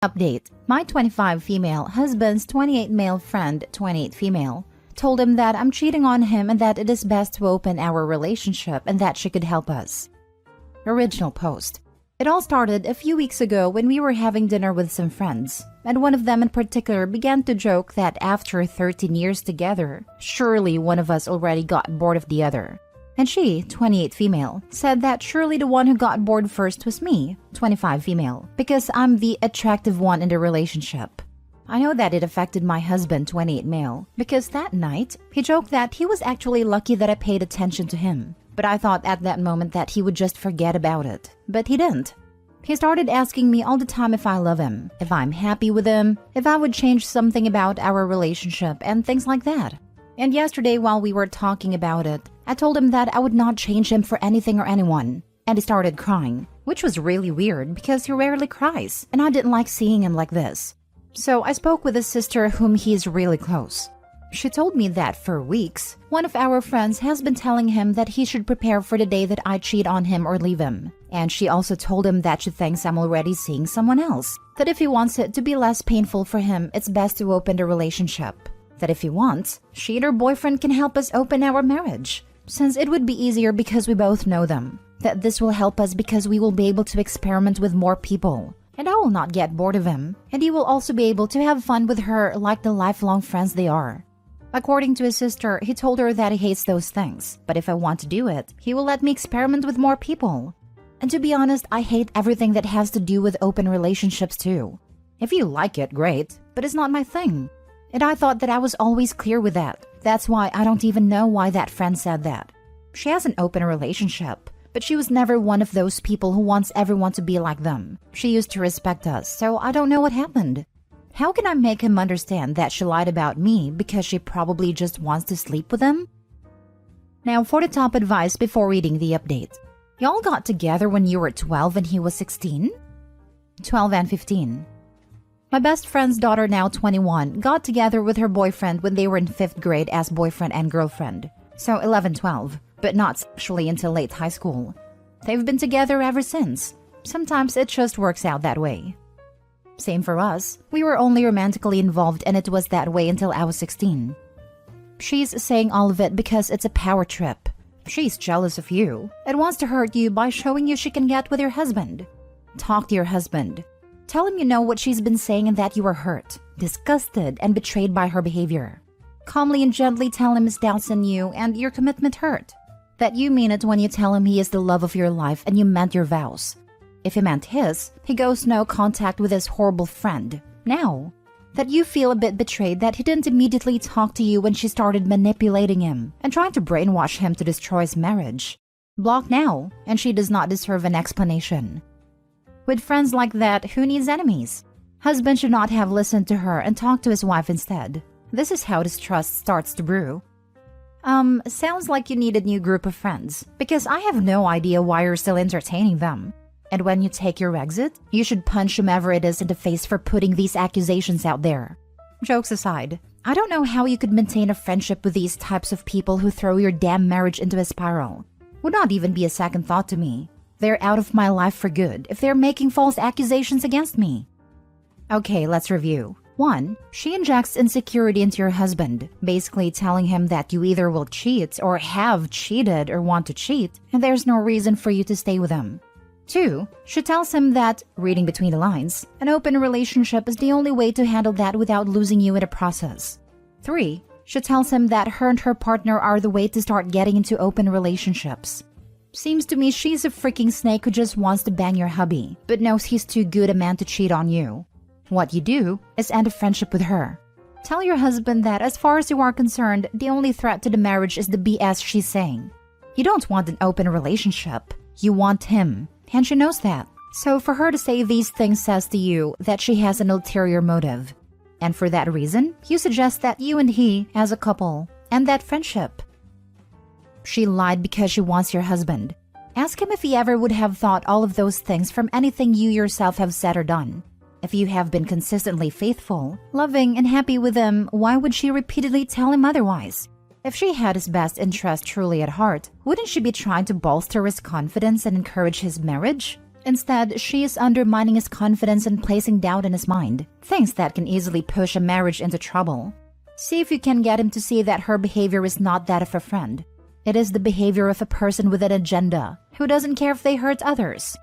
Update. My 25 female husband's 28 male friend, 28 female, told him that I'm cheating on him and that it is best to open our relationship and that she could help us. Original post. It all started a few weeks ago when we were having dinner with some friends, and one of them in particular began to joke that after 13 years together, surely one of us already got bored of the other. And she, 28 female, said that surely the one who got bored first was me, 25 female, because I'm the attractive one in the relationship. I know that it affected my husband, 28 male, because that night, he joked that he was actually lucky that I paid attention to him. But I thought at that moment that he would just forget about it. But he didn't. He started asking me all the time if I love him, if I'm happy with him, if I would change something about our relationship, and things like that. And yesterday while we were talking about it, I told him that I would not change him for anything or anyone. And he started crying, which was really weird because he rarely cries, and I didn't like seeing him like this. So I spoke with his sister whom he is really close. She told me that for weeks, one of our friends has been telling him that he should prepare for the day that I cheat on him or leave him. And she also told him that she thinks I'm already seeing someone else. That if he wants it to be less painful for him, it's best to open the relationship. That if he wants, she and her boyfriend can help us open our marriage, since it would be easier because we both know them. That this will help us because we will be able to experiment with more people. And I will not get bored of him. And he will also be able to have fun with her like the lifelong friends they are. According to his sister, he told her that he hates those things, but if I want to do it, he will let me experiment with more people. And to be honest, I hate everything that has to do with open relationships too. If you like it, great, but it's not my thing. And I thought that I was always clear with that. That's why I don't even know why that friend said that. She has an open relationship, but she was never one of those people who wants everyone to be like them. She used to respect us, so I don't know what happened. How can I make him understand that she lied about me because she probably just wants to sleep with him? Now for the top advice before reading the update. Y'all got together when you were 12 and he was 16? 12 and 15. My best friend's daughter, now 21, got together with her boyfriend when they were in 5th grade as boyfriend and girlfriend. So 11-12, but not sexually until late high school. They've been together ever since. Sometimes it just works out that way. Same for us. We were only romantically involved and it was that way until I was 16. She's saying all of it because it's a power trip. She's jealous of you and wants to hurt you by showing you she can get with your husband. Talk to your husband. Tell him you know what she's been saying and that you were hurt, disgusted, and betrayed by her behavior. Calmly and gently tell him his doubts in you and your commitment hurt. That you mean it when you tell him he is the love of your life and you meant your vows. If he meant his, he goes no contact with his horrible friend. Now, that you feel a bit betrayed that he didn't immediately talk to you when she started manipulating him and trying to brainwash him to destroy his marriage. Block now, and she does not deserve an explanation. With friends like that, who needs enemies? Husband should not have listened to her and talked to his wife instead. This is how distrust starts to brew. Sounds like you need a new group of friends, because I have no idea why you're still entertaining them. And when you take your exit, you should punch whomever it is in the face for putting these accusations out there. Jokes aside, I don't know how you could maintain a friendship with these types of people who throw your damn marriage into a spiral. Would not even be a second thought to me. They're out of my life for good if they're making false accusations against me. Okay, let's review. 1. She injects insecurity into your husband, basically telling him that you either will cheat or have cheated or want to cheat, and there's no reason for you to stay with him. 2. She tells him that, reading between the lines, an open relationship is the only way to handle that without losing you in the process. 3. She tells him that her and her partner are the way to start getting into open relationships. Seems to me she's a freaking snake who just wants to bang your hubby, but knows he's too good a man to cheat on you. What you do is end a friendship with her. Tell your husband that as far as you are concerned, the only threat to the marriage is the BS she's saying. You don't want an open relationship. You want him. And she knows that. So for her to say these things says to you that she has an ulterior motive. And for that reason, you suggest that you and he, as a couple, end that friendship. She lied because she wants your husband. Ask him if he ever would have thought all of those things from anything you yourself have said or done. If you have been consistently faithful, loving, and happy with him, why would she repeatedly tell him otherwise? If she had his best interest truly at heart, wouldn't she be trying to bolster his confidence and encourage his marriage? Instead, she is undermining his confidence and placing doubt in his mind, things that can easily push a marriage into trouble. See if you can get him to see that her behavior is not that of a friend. It is the behavior of a person with an agenda, who doesn't care if they hurt others.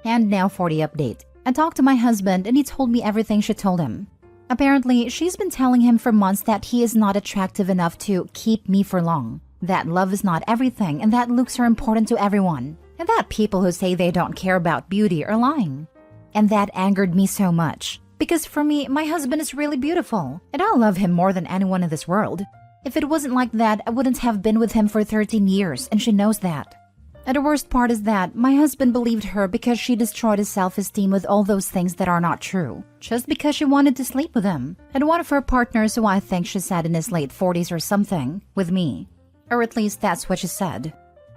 And now for the update. I talked to my husband and he told me everything she told him. Apparently, she's been telling him for months that he is not attractive enough to keep me for long, that love is not everything and that looks are important to everyone, and that people who say they don't care about beauty are lying. And that angered me so much, because for me, my husband is really beautiful, and I love him more than anyone in this world. If it wasn't like that, I wouldn't have been with him for 13 years, and she knows that. And the worst part is that my husband believed her because she destroyed his self-esteem with all those things that are not true, just because she wanted to sleep with him. And one of her partners, who I think she said in his late 40s or something, with me. Or at least that's what she said.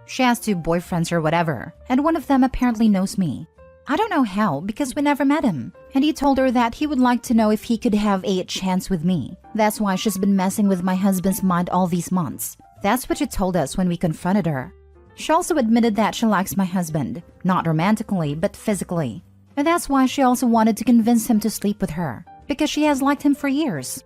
She has 2 boyfriends or whatever, and one of them apparently knows me. I don't know how, because we never met him. And he told her that he would like to know if he could have a chance with me. That's why she's been messing with my husband's mind all these months. That's what she told us when we confronted her. She also admitted that she likes my husband, not romantically, but physically. And that's why she also wanted to convince him to sleep with her, because she has liked him for years.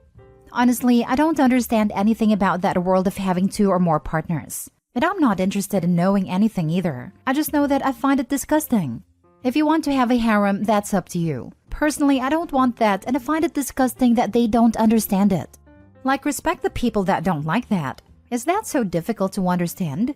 Honestly, I don't understand anything about that world of having 2 or more partners. And I'm not interested in knowing anything either. I just know that I find it disgusting. If you want to have a harem, that's up to you. Personally, I don't want that, and I find it disgusting that they don't understand it. Like, respect the people that don't like that. Is that so difficult to understand?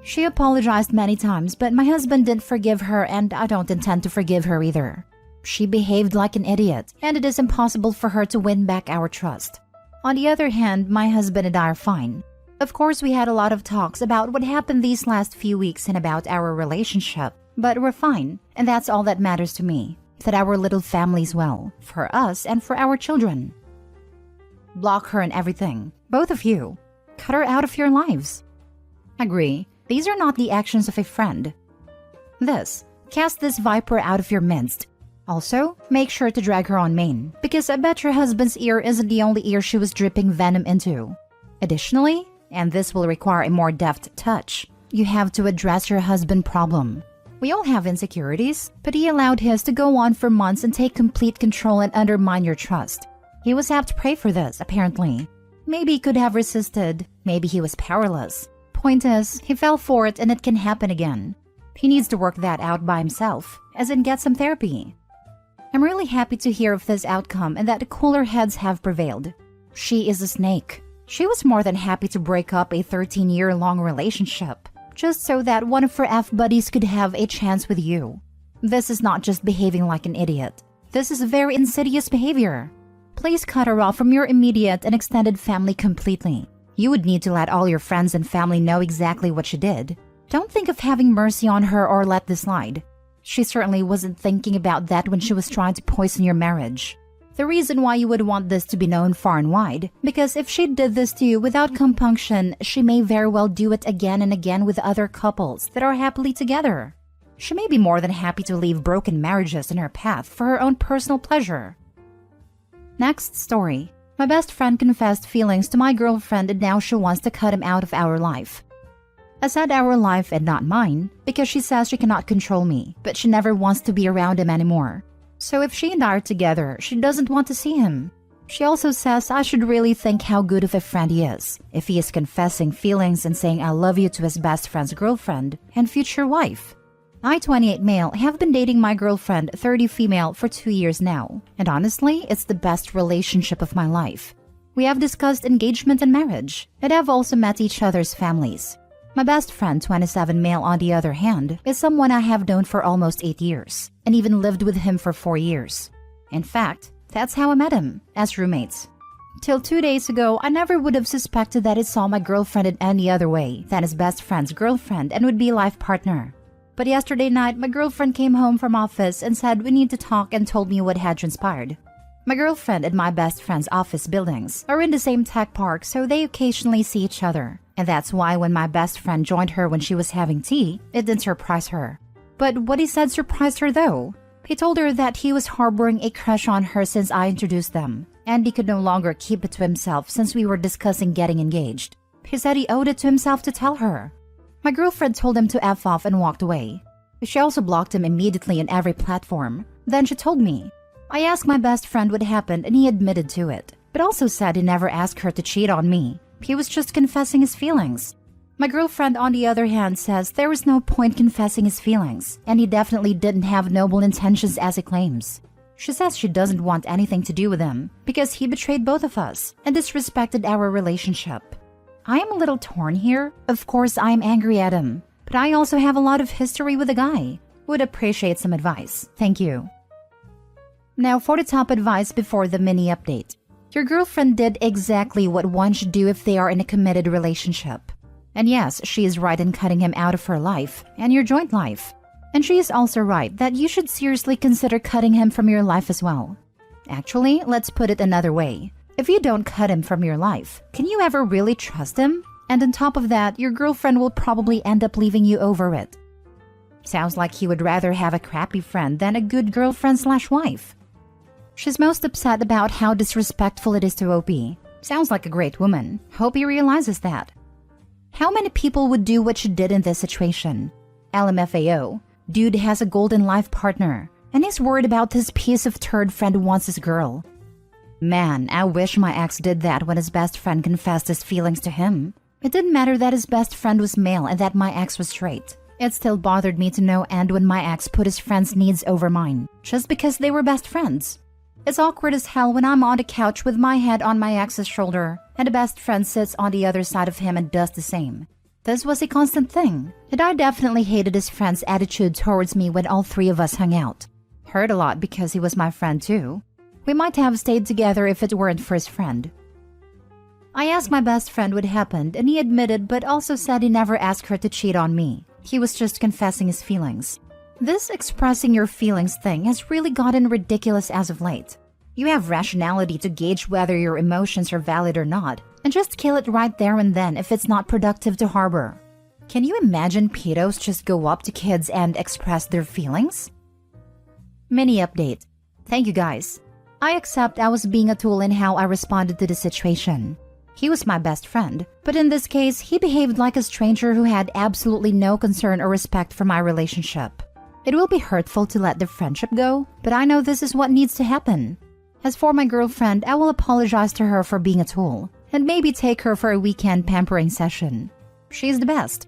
She apologized many times, but my husband didn't forgive her, and I don't intend to forgive her either. She behaved like an idiot, and it is impossible for her to win back our trust. On the other hand, my husband and I are fine. Of course, we had a lot of talks about what happened these last few weeks and about our relationship, but we're fine, and that's all that matters to me, that our little family's well, for us and for our children. Block her and everything, both of you. Cut her out of your lives. Agree. These are not the actions of a friend. Cast this viper out of your midst. Also, make sure to drag her on main, because I bet your husband's ear isn't the only ear she was dripping venom into. Additionally, and this will require a more deft touch, you have to address your husband problem. We all have insecurities, but he allowed his to go on for months and take complete control and undermine your trust. He was apt to pray for this, apparently. Maybe he could have resisted, maybe he was powerless. Point is, he fell for it and it can happen again. He needs to work that out by himself, as in get some therapy. I'm really happy to hear of this outcome and that the cooler heads have prevailed. She is a snake. She was more than happy to break up a 13-year-long relationship, just so that one of her F-buddies could have a chance with you. This is not just behaving like an idiot. This is very insidious behavior. Please cut her off from your immediate and extended family completely. You would need to let all your friends and family know exactly what she did. Don't think of having mercy on her or let this slide. She certainly wasn't thinking about that when she was trying to poison your marriage. The reason why you would want this to be known far and wide, because if she did this to you without compunction, she may very well do it again and again with other couples that are happily together. She may be more than happy to leave broken marriages in her path for her own personal pleasure. Next story. My best friend confessed feelings to my girlfriend and now she wants to cut him out of our life. I said our life and not mine because she says she cannot control me, but she never wants to be around him anymore. So if she and I are together, she doesn't want to see him. She also says I should really think how good of a friend he is, if he is confessing feelings and saying I love you to his best friend's girlfriend and future wife. I, 28 male, have been dating my girlfriend, 30 female, for 2 years now. And honestly, it's the best relationship of my life. We have discussed engagement and marriage, and have also met each other's families. My best friend, 27 male, on the other hand, is someone I have known for almost 8 years, and even lived with him for 4 years. In fact, that's how I met him, as roommates. Till 2 days ago, I never would have suspected that he saw my girlfriend in any other way than his best friend's girlfriend and would be a life partner. But yesterday night, my girlfriend came home from office and said we need to talk and told me what had transpired. My girlfriend and my best friend's office buildings are in the same tech park, so they occasionally see each other. And that's why when my best friend joined her when she was having tea, it didn't surprise her. But what he said surprised her though. He told her that he was harboring a crush on her since I introduced them, and he could no longer keep it to himself since we were discussing getting engaged. He said he owed it to himself to tell her. My girlfriend told him to F off and walked away. She also blocked him immediately on every platform. Then she told me. I asked my best friend what happened and he admitted to it, but also said he never asked her to cheat on me. He was just confessing his feelings. My girlfriend, on the other hand, says there was no point confessing his feelings, and he definitely didn't have noble intentions as he claims. She says she doesn't want anything to do with him because he betrayed both of us and disrespected our relationship. I am a little torn here. Of course, I am angry at him, but I also have a lot of history with the guy. Would appreciate some advice. Thank you. Now for the top advice before the mini update. Your girlfriend did exactly what one should do if they are in a committed relationship. And yes, she is right in cutting him out of her life and your joint life. And she is also right that you should seriously consider cutting him from your life as well. Actually, let's put it another way. If you don't cut him from your life, can you ever really trust him? And on top of that, your girlfriend will probably end up leaving you over it. Sounds like he would rather have a crappy friend than a good girlfriend/wife. She's most upset about how disrespectful it is to OP. Sounds like a great woman. Hope he realizes that. How many people would do what she did in this situation? LMFAO. Dude has a golden life partner, and he's worried about this piece of turd friend who wants his girl. Man, I wish my ex did that when his best friend confessed his feelings to him. It didn't matter that his best friend was male and that my ex was straight. It still bothered me to no end when my ex put his friend's needs over mine, just because they were best friends. It's awkward as hell when I'm on the couch with my head on my ex's shoulder, and the best friend sits on the other side of him and does the same. This was a constant thing, and I definitely hated his friend's attitude towards me when all three of us hung out. Hurt a lot because he was my friend too. We might have stayed together if it weren't for his friend. I asked my best friend what happened, and he admitted but also said he never asked her to cheat on me. He was just confessing his feelings. This expressing your feelings thing has really gotten ridiculous as of late. You have rationality to gauge whether your emotions are valid or not, and just kill it right there and then if it's not productive to harbor. Can you imagine pedos just go up to kids and express their feelings? Mini update. Thank you guys. I accept I was being a tool in how I responded to the situation. He was my best friend, but in this case, he behaved like a stranger who had absolutely no concern or respect for my relationship. It will be hurtful to let the friendship go, but I know this is what needs to happen. As for my girlfriend, I will apologize to her for being a tool, and maybe take her for a weekend pampering session. She's the best.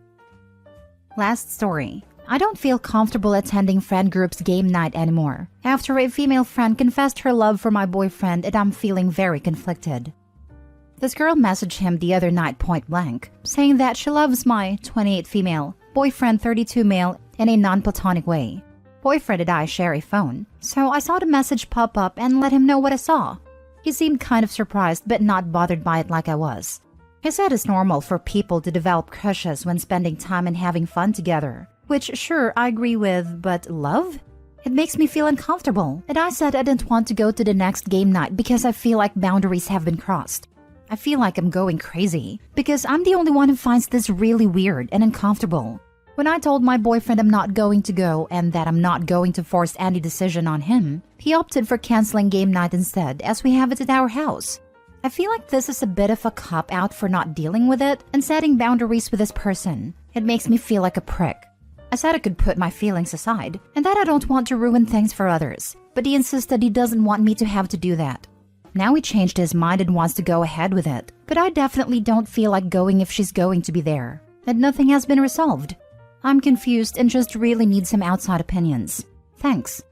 Last story. I don't feel comfortable attending friend group's game night anymore, after a female friend confessed her love for my boyfriend and I'm feeling very conflicted. This girl messaged him the other night point blank, saying that she loves my 28 female, boyfriend 32 male in a non-platonic way. Boyfriend and I share a phone, so I saw the message pop up and let him know what I saw. He seemed kind of surprised but not bothered by it like I was. He said it's normal for people to develop crushes when spending time and having fun together, which sure I agree with, but love? It makes me feel uncomfortable, and I said I didn't want to go to the next game night because I feel like boundaries have been crossed. I feel like I'm going crazy because I'm the only one who finds this really weird and uncomfortable. When I told my boyfriend I'm not going to go and that I'm not going to force any decision on him, he opted for canceling game night instead as we have it at our house. I feel like this is a bit of a cop-out for not dealing with it and setting boundaries with this person. It makes me feel like a prick. I said I could put my feelings aside and that I don't want to ruin things for others, but he insisted he doesn't want me to have to do that. Now he changed his mind and wants to go ahead with it, but I definitely don't feel like going if she's going to be there, and nothing has been resolved. I'm confused and just really need some outside opinions. Thanks.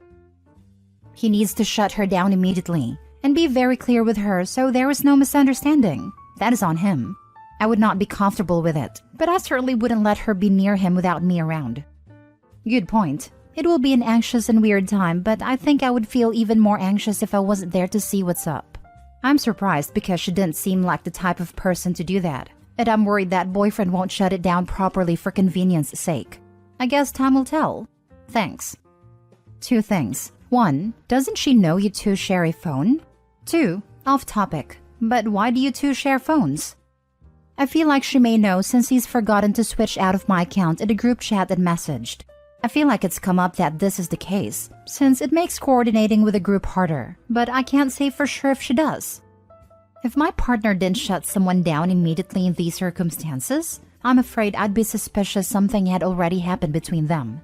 He needs to shut her down immediately and be very clear with her so there is no misunderstanding. That is on him. I would not be comfortable with it, but I certainly wouldn't let her be near him without me around. Good point. It will be an anxious and weird time, but I think I would feel even more anxious if I wasn't there to see what's up. I'm surprised because she didn't seem like the type of person to do that. And I'm worried that boyfriend won't shut it down properly for convenience sake. I guess time will tell. Thanks. 2 things. 1. Doesn't she know you two share a phone? 2. Off topic. But why do you two share phones? I feel like she may know since he's forgotten to switch out of my account in the group chat and messaged. I feel like it's come up that this is the case, since it makes coordinating with a group harder, but I can't say for sure if she does. If my partner didn't shut someone down immediately in these circumstances, I'm afraid I'd be suspicious something had already happened between them.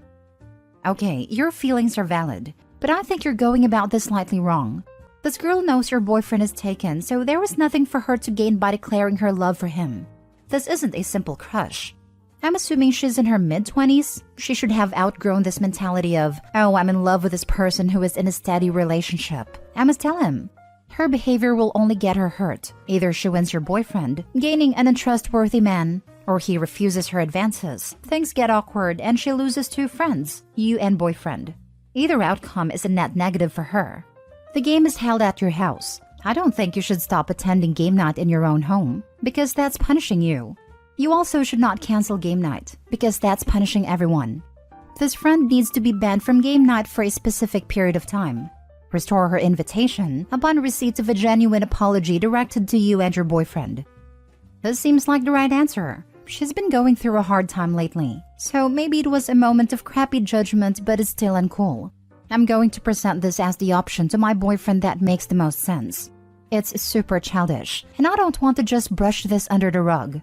Okay, your feelings are valid, but I think you're going about this slightly wrong. This girl knows your boyfriend is taken, so there was nothing for her to gain by declaring her love for him. This isn't a simple crush. I'm assuming she's in her mid-20s. She should have outgrown this mentality of, oh, I'm in love with this person who is in a steady relationship. I must tell him. Her behavior will only get her hurt. Either she wins your boyfriend, gaining an untrustworthy man, or he refuses her advances. Things get awkward and she loses 2 friends, you and boyfriend. Either outcome is a net negative for her. The game is held at your house. I don't think you should stop attending game night in your own home, because that's punishing you. You also should not cancel game night, because that's punishing everyone. This friend needs to be banned from game night for a specific period of time. Restore her invitation upon receipt of a genuine apology directed to you and your boyfriend. This seems like the right answer. She's been going through a hard time lately, so maybe it was a moment of crappy judgment, but it's still uncool. I'm going to present this as the option to my boyfriend that makes the most sense. It's super childish, and I don't want to just brush this under the rug.